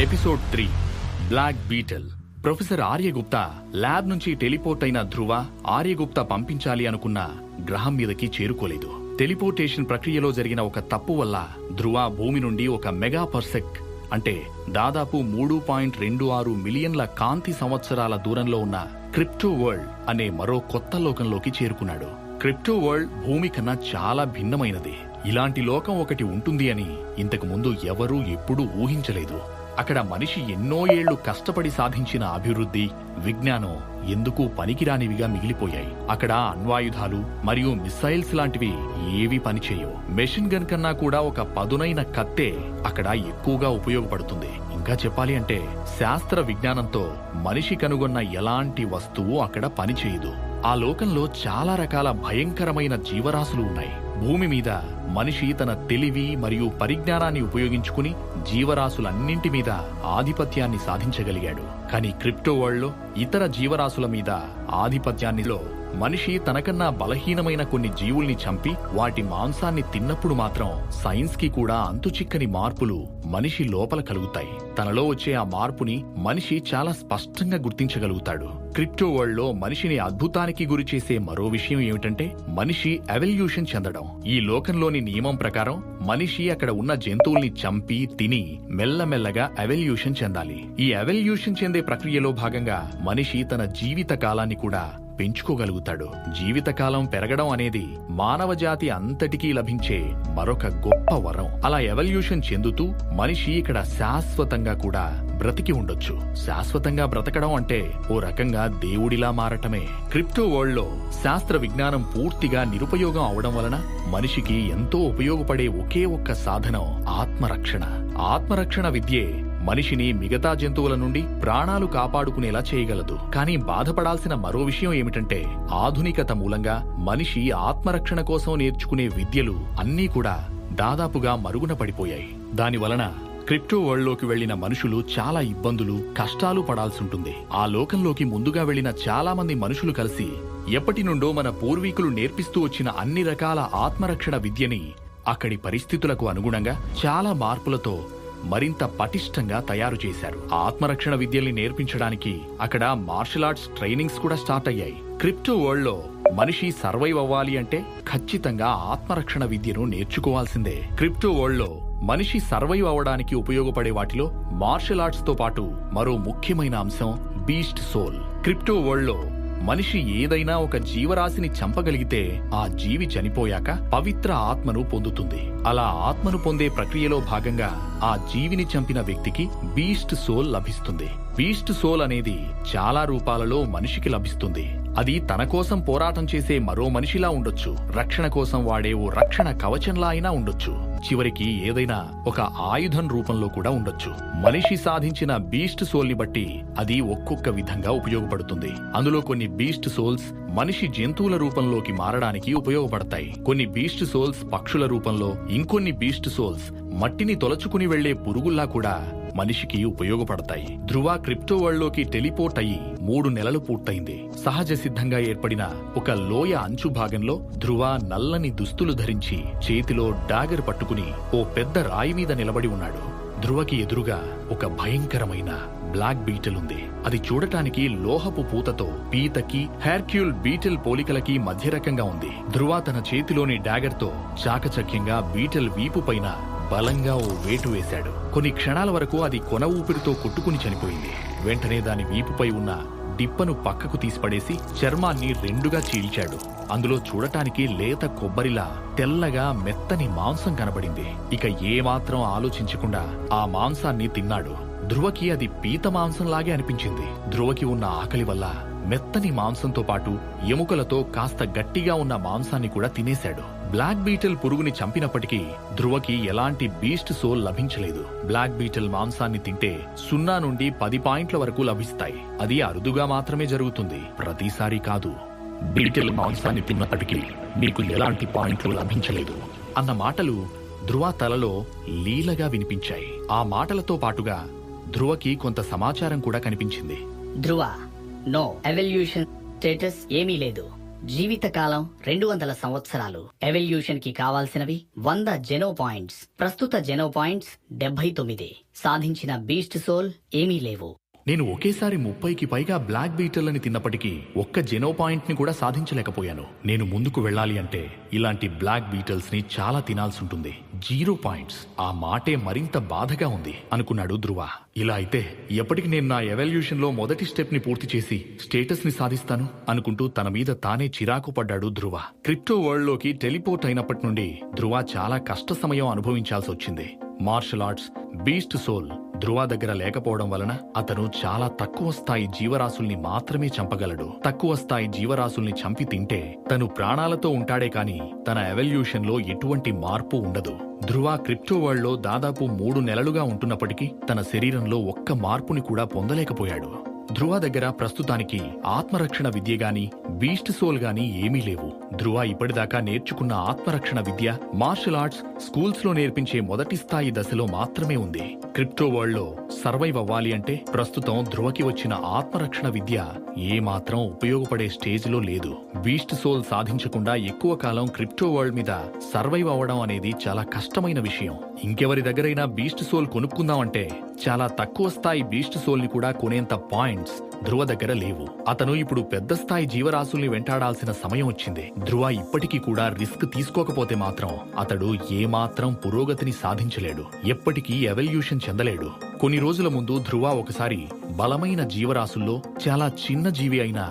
Episode 3 black beetle. Professor Aryagupta lab నుంచి teleport అయిన ధ్రువ ఆర్యగుప్తా పంపించాలి అనుకున్న గ్రహం మీదకి చేరుకోలేదు. టెలిపోర్టేషన్ ప్రక్రియలో జరిగిన ఒక తప్పు వల్ల ధ్రువ భూమి నుండి ఒక మెగా పర్సెక్ అంటే దాదాపు 3.26 మిలియన్ల కాంతి సంవత్సరాల దూరంలో ఉన్న క్రిప్టో వరల్డ్ అనే మరో కొత్త లోకంలోకి చేరుకున్నాడు. క్రిప్టో వరల్డ్ భూమి కన్నా చాలా భిన్నమైనది. ఇలాంటి లోకం ఒకటి ఉంటుంది అని ఇంతకు ముందు ఎవరూ ఎప్పుడూ ఊహించలేదు. అక్కడ మనిషి ఎన్నో ఏళ్లు కష్టపడి సాధించిన అభివృద్ధి, విజ్ఞానం ఎందుకు పనికిరానివిగా మిగిలిపోయాయి. అక్కడ అణ్వాయుధాలు మరియు మిసైల్స్ లాంటివి ఏవి పనిచేయవు. మెషిన్ గన్ కన్నా కూడా ఒక పదునైన కత్తే అక్కడ ఎక్కువగా ఉపయోగపడుతుంది. ఇంకా చెప్పాలి అంటే శాస్త్ర విజ్ఞానంతో మనిషి కనుగొన్న ఎలాంటి వస్తువు అక్కడ పనిచేయదు. ఆ లోకంలో చాలా రకాల భయంకరమైన జీవరాశులు ఉన్నాయి. భూమి మీద మనిషి తన తెలివి మరియు పరిజ్ఞానాన్ని ఉపయోగించుకుని జీవరాశులన్నింటి మీద ఆధిపత్యాన్ని సాధించగలిగాడు. కానీ క్రిప్టో వరల్డ్ లో ఇతర జీవరాశుల మీద ఆధిపత్యాన్నిలో మనిషి తనకన్నా బలహీనమైన కొన్ని జీవుల్ని చంపి వాటి మాంసాన్ని తిన్నప్పుడు మాత్రం సైన్స్ కి కూడా అంతుచిక్కని మార్పులు మనిషి లోపల కలుగుతాయి. తనలో వచ్చే ఆ మార్పుని మనిషి చాలా స్పష్టంగా గుర్తించగలుగుతాడు. క్రిప్టో వరల్డ్ లో మనిషిని అద్భుతానికి గురి చేసే మరో విషయం ఏమిటంటే మనిషి ఎవల్యూషన్ చెందడం. ఈ లోకంలోని నియమం ప్రకారం మనిషి అక్కడ ఉన్న జంతువుల్ని చంపి తిని మెల్లమెల్లగా ఎవల్యూషన్ చెందాలి. ఈ ఎవల్యూషన్ చెందే ప్రక్రియలో భాగంగా మనిషి తన జీవిత కాలాన్ని కూడా పెంచుకోగలుగుతాడు. జీవితకాలం పెరగడం అనేది మానవ జాతి అంతటికీ లభించే మరొక గొప్ప వరం. అలా ఎవల్యూషన్ చెందుతూ మనిషి ఇక్కడ శాశ్వతంగా కూడా బ్రతికి ఉండొచ్చు. శాశ్వతంగా బ్రతకడం అంటే ఓ రకంగా దేవుడిలా మారటమే. క్రిప్టో వరల్డ్ లో శాస్త్ర విజ్ఞానం పూర్తిగా నిరుపయోగం అవడం వలన మనిషికి ఎంతో ఉపయోగపడే ఒకే ఒక్క సాధనం ఆత్మరక్షణ. ఆత్మరక్షణ విద్యే మనిషిని మిగతా జంతువుల నుండి ప్రాణాలు కాపాడుకునేలా చేయగలదు. కానీ బాధపడాల్సిన మరో విషయం ఏమిటంటే ఆధునికత మూలంగా మనిషి ఆత్మరక్షణ కోసం నేర్చుకునే విద్యలు అన్నీ కూడా దాదాపుగా మరుగున పడిపోయాయి. దానివలన క్రిప్టో వరల్డ్ లోకి వెళ్లిన మనుషులు చాలా ఇబ్బందులు, కష్టాలు పడాల్సుంటుంది. ఆ లోకంలోకి ముందుగా వెళ్లిన చాలా మంది మనుషులు కలిసి ఎప్పటి నుండో మన పూర్వీకులు నేర్పిస్తూ వచ్చిన అన్ని రకాల ఆత్మరక్షణ విద్యని అక్కడి పరిస్థితులకు అనుగుణంగా చాలా మార్పులతో మరింత పటిష్టంగా తయారు చేశారు. ఆత్మరక్షణ విద్యల్ని నేర్పించడానికి అక్కడ మార్షల్ ఆర్ట్స్ ట్రైనింగ్స్ కూడా స్టార్ట్ అయ్యాయి. క్రిప్టో వరల్డ్ లో మనిషి సర్వైవ్ అవ్వాలి అంటే ఖచ్చితంగా ఆత్మరక్షణ విద్యను నేర్చుకోవాల్సిందే. క్రిప్టో వరల్డ్ లో మనిషి సర్వైవ్ అవ్వడానికి ఉపయోగపడే వాటిలో మార్షల్ ఆర్ట్స్ తో పాటు మరో ముఖ్యమైన అంశం బీస్ట్ సోల్. క్రిప్టో వరల్డ్ లో మనిషి ఏదైనా ఒక జీవరాశిని చంపగలిగితే ఆ జీవి చనిపోయాక పవిత్ర ఆత్మను పొందుతుంది. అలా ఆత్మను పొందే ప్రక్రియలో భాగంగా ఆ జీవిని చంపిన వ్యక్తికి బీస్ట్ సోల్ లభిస్తుంది. బీస్ట్ సోల్ అనేది చాలా రూపాలలో మనిషికి లభిస్తుంది. అది తన కోసం పోరాటం చేసే మరో మనిషిలా ఉండొచ్చు, రక్షణ కోసం వాడే ఓ రక్షణ కవచంలా అయినా ఉండొచ్చు, చివరికి ఏదైనా ఒక ఆయుధం రూపంలో కూడా ఉండొచ్చు. మనిషి సాధించిన బీస్ట్ సోల్ ని బట్టి అది ఒక్కొక్క విధంగా ఉపయోగపడుతుంది. అందులో కొన్ని బీస్ట్ సోల్స్ మనిషి జంతువుల రూపంలోకి మారడానికి ఉపయోగపడతాయి. కొన్ని బీస్ట్ సోల్స్ పక్షుల రూపంలో, ఇంకొన్ని బీస్ట్ సోల్స్ మట్టిని తొలచుకుని వెళ్లే పురుగుల్లా కూడా మనిషికి ఉపయోగపడతాయి. ధ్రువ క్రిప్టో వరల్డ్ లోకి టెలిపోర్ట్ అయ్యి 3 నెలలు పూర్తయింది. సహజ సిద్ధంగా ఏర్పడిన ఒక లోయ అంచు భాగంలో ధ్రువ నల్లని దుస్తులు ధరించి చేతిలో డాగర్ పట్టుకుని ఓ పెద్ద రాయి మీద నిలబడి ఉన్నాడు. ధ్రువకి ఎదురుగా ఒక భయంకరమైన బ్లాక్ బీటల్ ఉంది. అది చూడటానికి లోహపు పూతతో పీతకి, హెర్క్యూల్ బీటల్ పోలికలకి మధ్య రకంగా ఉంది. ధ్రువ తన చేతిలోని డాగర్ తో చాకచక్యంగా బీటల్ వీపు పైన బలంగా ఓ వేటు వేశాడు. కొన్ని క్షణాల వరకు అది కొన ఊపిరితో కొట్టుకుని చనిపోయింది. వెంటనే దాని వీపుపై ఉన్న డిప్పను పక్కకు తీసిపడేసి చర్మాన్ని రెండుగా చీల్చాడు. అందులో చూడటానికి లేత కొబ్బరిలా తెల్లగా మెత్తని మాంసం కనబడింది. ఇక ఏమాత్రం ఆలోచించకుండా ఆ మాంసాన్ని తిన్నాడు. ధ్రువకి అది పీత మాంసంలాగే అనిపించింది. ధ్రువకి ఉన్న ఆకలి వల్ల మెత్తని మాంసంతో పాటు ఎముకలతో కాస్త గట్టిగా ఉన్న మాంసాన్ని కూడా తినేశాడు. బ్లాక్ బీటల్ పురుగుని చంపినప్పటికీ ధ్రువకి ఎలాంటి బీస్ట్ సోల్ లభించలేదు. బ్లాక్ బీటల్ మాంసాన్ని తింటే 0 నుండి 10 పాయింట్ల వరకు లభిస్తాయి. అది అరుదుగా మాత్రమే జరుగుతుంది, ప్రతిసారి కాదు. బీటల్ మాంసాన్ని తిన్నప్పటికీ మీకు ఎలాంటి పాయింట్లు లభించలేదు అన్న మాటలు ధ్రువ తలలో లీలగా వినిపించాయి. ఆ మాటలతో పాటుగా ధ్రువకి కొంత సమాచారం కూడా కనిపించింది. ధ్రువ, నో ఎవల్యూషన్ స్టేటస్ ఏమీ లేదు. జీవితకాలం 200 సంవత్సరాలు. ఎవల్యూషన్ కి కావాల్సినవి 100 జెనో పాయింట్స్. ప్రస్తుత జెనో పాయింట్స్ 79. సాధించిన బీస్ట్ సోల్ ఏమీ లేవు. నేను ఒకేసారి 30కి పైగా బ్లాక్ బీటర్లని తిన్నప్పటికీ ఒక్క జెనో పాయింట్ ని కూడా సాధించలేకపోయాను. నేను ముందుకు వెళ్ళాలి అంటే ఇలాంటి బ్లాక్ బీటల్స్ ని చాలా తినాల్సుంటుంది. 0 పాయింట్స్, ఆ మాటే మరింత బాధగా ఉంది అనుకున్నాడు ధ్రువ. ఇలా అయితే ఎప్పటికి నేను నా ఎవల్యూషన్ లో మొదటి స్టెప్ ని పూర్తి చేసి స్టేటస్ ని సాధిస్తాను అనుకుంటూ తన మీద తానే చిరాకు పడ్డాడు ధ్రువ. క్రిప్టో వరల్డ్ లోకి టెలిపోర్ట్ అయినప్పటి నుండి ధ్రువ చాలా కష్ట సమయం అనుభవించాల్సి వచ్చింది. మార్షల్ ఆర్ట్స్, బీస్ట్ సోల్ ధ్రువ దగ్గర లేకపోవడం వలన అతను చాలా తక్కువ స్థాయి జీవరాశుల్ని మాత్రమే చంపగలడు. తక్కువ స్థాయి జీవరాశుల్ని చంపి తింటే తను ప్రాణాలతో ఉంటాడే కాని తన ఎవల్యూషన్ లో ఎటువంటి మార్పు ఉండదు. ధ్రువ క్రిప్టో వరల్డ్ లో దాదాపు 3 నెలలుగా ఉంటున్నప్పటికీ తన శరీరంలో ఒక్క మార్పుని కూడా పొందలేకపోయాడు. ధ్రువ దగ్గర ప్రస్తుతానికి ఆత్మరక్షణ విద్య గాని బీస్ట్ సోల్ గాని ఏమీ లేవు. ధ్రువ ఇప్పటిదాకా నేర్చుకున్న ఆత్మరక్షణ విద్య మార్షల్ ఆర్ట్స్ స్కూల్స్ లో నేర్పించే మొదటి స్థాయి దశలో మాత్రమే ఉంది. క్రిప్టో వరల్డ్ లో సర్వైవ్ అవ్వాలి అంటే ప్రస్తుతం ధ్రువకి వచ్చిన ఆత్మరక్షణ విద్య ఏమాత్రం ఉపయోగపడే స్టేజ్ లో లేదు. బీస్ట్ సోల్ సాధించకుండా ఎక్కువ కాలం క్రిప్టో వరల్డ్ మీద సర్వైవ్ అవ్వడం అనేది చాలా కష్టమైన విషయం. ఇంకెవరి దగ్గరైనా బీస్ట్ సోల్ కొనుక్కుందామంటే చాలా తక్కువ స్థాయి బీస్ట్ సోల్ ని కూడా కొనేంత పాయింట్స్ ధ్రువ దగ్గర లేవు. అతను ఇప్పుడు పెద్ద స్థాయి జీవరాశుల్ని వెంటాడాల్సిన సమయం వచ్చింది. ధ్రువ ఇప్పటికీ కూడా రిస్క్ తీసుకోకపోతే మాత్రం అతడు ఏమాత్రం పురోగతిని సాధించలేడు, ఎప్పటికీ ఎవల్యూషన్ చెందలేడు. కొన్ని రోజుల ముందు ధ్రువ ఒకసారి బలమైన జీవరాశుల్లో చాలా చిన్న జీవి అయిన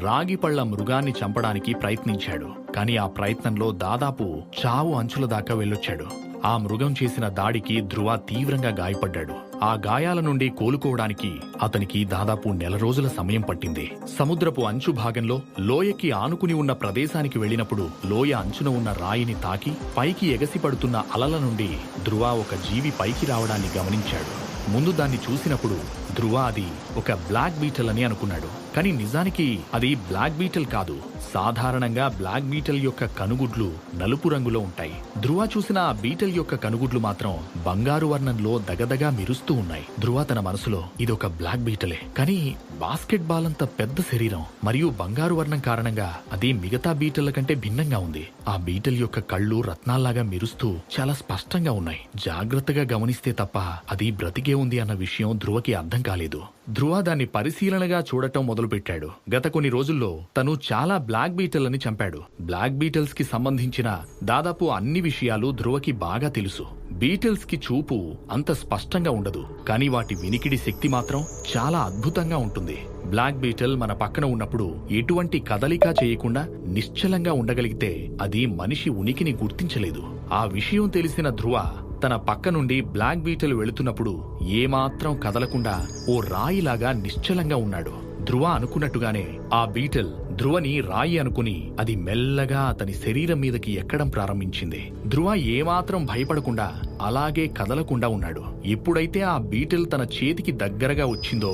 రాగిపళ్ల మృగాన్ని చంపడానికి ప్రయత్నించాడు. కానీ ఆ ప్రయత్నంలో దాదాపు చావు అంచుల దాకా వెళ్ళొచ్చాడు. ఆ మృగం చేసిన దాడికి ధ్రువ తీవ్రంగా గాయపడ్డాడు. ఆ గాయాల నుండి కోలుకోవడానికి అతనికి దాదాపు 1 నెల రోజుల సమయం పట్టింది. సముద్రపు అంచు భాగంలో లోయకి ఆనుకుని ఉన్న ప్రదేశానికి వెళ్లినప్పుడు లోయ అంచున ఉన్న రాయిని తాకి పైకి ఎగసిపడుతున్న అలల నుండి ధ్రువ ఒక జీవి పైకి రావడాన్ని గమనించాడు. ముందు దాన్ని చూసినప్పుడు ధ్రువ అది ఒక బ్లాక్ బీటల్ అని అనుకున్నాడు. కానీ నిజానికి అది బ్లాక్ బీటల్ కాదు. సాధారణంగా బ్లాక్ బీటల్ యొక్క కనుగుడ్లు నలుపు రంగులో ఉంటాయి. ధ్రువ చూసిన ఆ బీటల్ యొక్క కనుగుడ్లు మాత్రం బంగారు వర్ణంలో దగదగా మెరుస్తూ ఉన్నాయి. ధ్రువ తన మనసులో ఇదొక బ్లాక్ బీటలే, కానీ బాస్కెట్ బాల్ అంత పెద్ద శరీరం మరియు బంగారు వర్ణం కారణంగా అది మిగతా బీటల్ల కంటే భిన్నంగా ఉంది. ఆ బీటల్ యొక్క కళ్ళు రత్నాల్లాగా మెరుస్తూ చాలా స్పష్టంగా ఉన్నాయి. జాగ్రత్తగా గమనిస్తే తప్ప అది బ్రతికే ఉంది అన్న విషయం ధ్రువకి అర్థం కాలేదు. ధ్రువ దాన్ని పరిశీలనగా చూడటం మొదలుపెట్టాడు. గత కొన్ని రోజుల్లో తను చాలా బ్లాక్ బీటల్ అని చంపాడు. బ్లాక్ బీటల్స్ కి సంబంధించిన దాదాపు అన్ని విషయాలు ధ్రువకి బాగా తెలుసు. బీటల్స్ కి చూపు అంత స్పష్టంగా ఉండదు, కానీ వాటి వినికిడి శక్తి మాత్రం చాలా అద్భుతంగా ఉంటుంది. బ్లాక్ బీటల్ మన పక్కన ఉన్నప్పుడు ఎటువంటి కదలిక చేయకుండా నిశ్చలంగా ఉండగలిగితే అది మనిషి ఉనికిని గుర్తించలేదు. ఆ విషయం తెలిసిన ధ్రువ తన పక్క నుండి బ్లాక్ బీటల్ వెళుతున్నప్పుడు ఏమాత్రం కదలకుండా ఓ రాయిలాగా నిశ్చలంగా ఉన్నాడు. ధ్రువ అనుకున్నట్టుగానే ఆ బీటల్ ధ్రువని రాయి అనుకుని అది మెల్లగా అతని శరీరం మీదకి ఎక్కడం ప్రారంభించింది. ధ్రువ ఏమాత్రం భయపడకుండా అలాగే కదలకుండా ఉన్నాడు. ఎప్పుడైతే ఆ బీటల్ తన చేతికి దగ్గరగా వచ్చిందో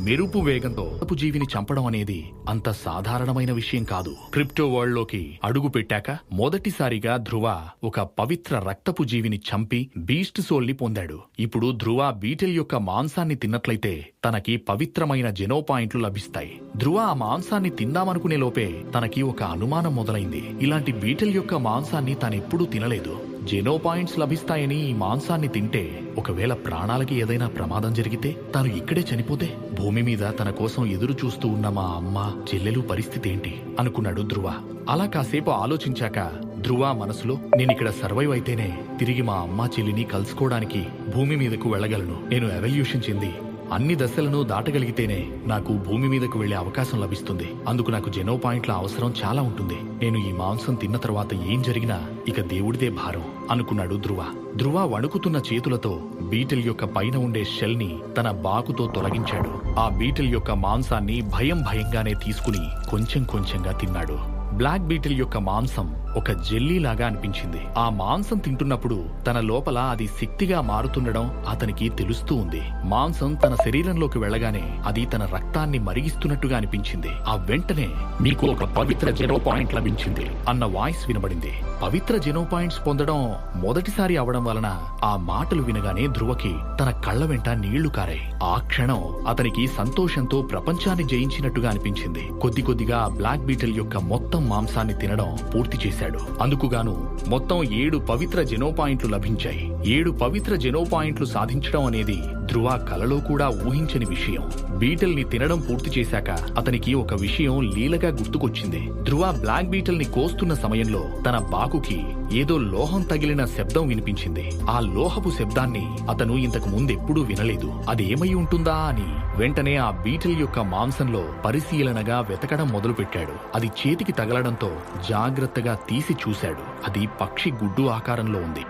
మెరుపు వేగంతో జీవిని చంపడం అనేది అంత సాధారణమైన విషయం కాదు. క్రిప్టో వరల్డ్ లోకి అడుగు పెట్టాక మొదటిసారిగా ధ్రువ ఒక పవిత్ర రక్తపు జీవిని చంపి బీస్ట్ సోల్ ని పొందాడు. ఇప్పుడు ధ్రువ బీటల్ యొక్క మాంసాన్ని తిన్నట్లయితే తనకి పవిత్రమైన జెనో పాయింట్లు లభిస్తాయి. ధ్రువ ఆ మాంసాన్ని తిందామనుకునే లోపే తనకి ఒక అనుమానం మొదలైంది. ఇలాంటి బీటల్ యొక్క మాంసాన్ని తానెప్పుడూ తినలేదు. జెనో పాయింట్స్ లభిస్తాయని ఈ మాంసాన్ని తింటే ఒకవేళ ప్రాణాలకి ఏదైనా ప్రమాదం జరిగితే తాను ఇక్కడే చనిపోతే భూమి మీద తన కోసం ఎదురు చూస్తూ ఉన్న మా అమ్మ చెల్లెలు పరిస్థితి ఏంటి అనుకున్నాడు ధ్రువ. అలా కాసేపు ఆలోచించాక ధ్రువ మనసులో నేనిక్కడ సర్వైవ్ అయితేనే తిరిగి మా అమ్మ చెల్లిని కలుసుకోవడానికి భూమి మీదకు వెళ్ళగలను. నేను ఎవల్యూషన్ చెంది అన్ని దశలను దాటగలిగితేనే నాకు భూమి మీదకు వెళ్లే అవకాశం లభిస్తుంది. అందుకు నాకు జెనో పాయింట్ల అవసరం చాలా ఉంటుంది. నేను ఈ మాంసం తిన్న తర్వాత ఏం జరిగినా ఇక దేవుడిదే భారం అనుకున్నాడు ధ్రువ. ధ్రువ వణుకుతున్న చేతులతో బీటల్ యొక్క పైన ఉండే షెల్ ని తన బాకుతో తొలగించాడు. ఆ బీటల్ యొక్క మాంసాన్ని భయంగానే తీసుకుని కొంచెం కొంచెంగా తిన్నాడు. బ్లాక్ బీటిల్ యొక్క మాంసం ఒక జెల్లీలాగా అనిపించింది. ఆ మాంసం తింటున్నప్పుడు తన లోపల అది శక్తిగా మారుతుండడం అతనికి తెలుస్తూ ఉంది. మాంసం తన శరీరంలోకి వెళ్లగానే అది తన రక్తాన్ని మరిగిస్తున్నట్టుగా అనిపించింది. ఆ వెంటనే మీకు ఒక పవిత్ర జెనో పాయింట్ లభించింది అన్న వాయిస్ వినబడింది. పవిత్ర జెనో పాయింట్స్ పొందడం మొదటిసారి అవడం వలన ఆ మాటలు వినగానే ధ్రువకి తన కళ్ల వెంట నీళ్లు కారాయి. ఆ క్షణం అతనికి సంతోషంతో ప్రపంచాన్ని జయించినట్టుగా అనిపించింది. కొద్ది కొద్దిగా ఆ బ్లాక్ బీటిల్ యొక్క మొత్తం మాంసాన్ని తినడం పూర్తి చేశాడు. అందుకుగాను మొత్తం 7 పవిత్ర జెనో పాయింట్లు లభించాయి. 7 పవిత్ర జెనో పాయింట్లు సాధించడం అనేది ధ్రువ కలలో కూడా ఊహించని విషయం. బీటల్ ని తినడం పూర్తి చేశాక అతనికి ఒక విషయం లీలగా గుర్తుకొచ్చింది. ధ్రువ బ్లాక్ బీటల్ ని కోస్తున్న సమయంలో తన బాకుకి ఏదో లోహం తగిలిన శబ్దం వినిపించింది. ఆ లోహపు శబ్దాన్ని అతను ఇంతకు ముందెప్పుడూ వినలేదు. అదేమై ఉంటుందా అని వెంటనే ఆ బీటల్ యొక్క మాంసంలో పరిశీలనగా వెతకడం మొదలుపెట్టాడు. అది చేతికి తగలడంతో జాగ్రత్తగా తీసి చూశాడు. అది పక్షి గుడ్డు ఆకారంలో ఉంది.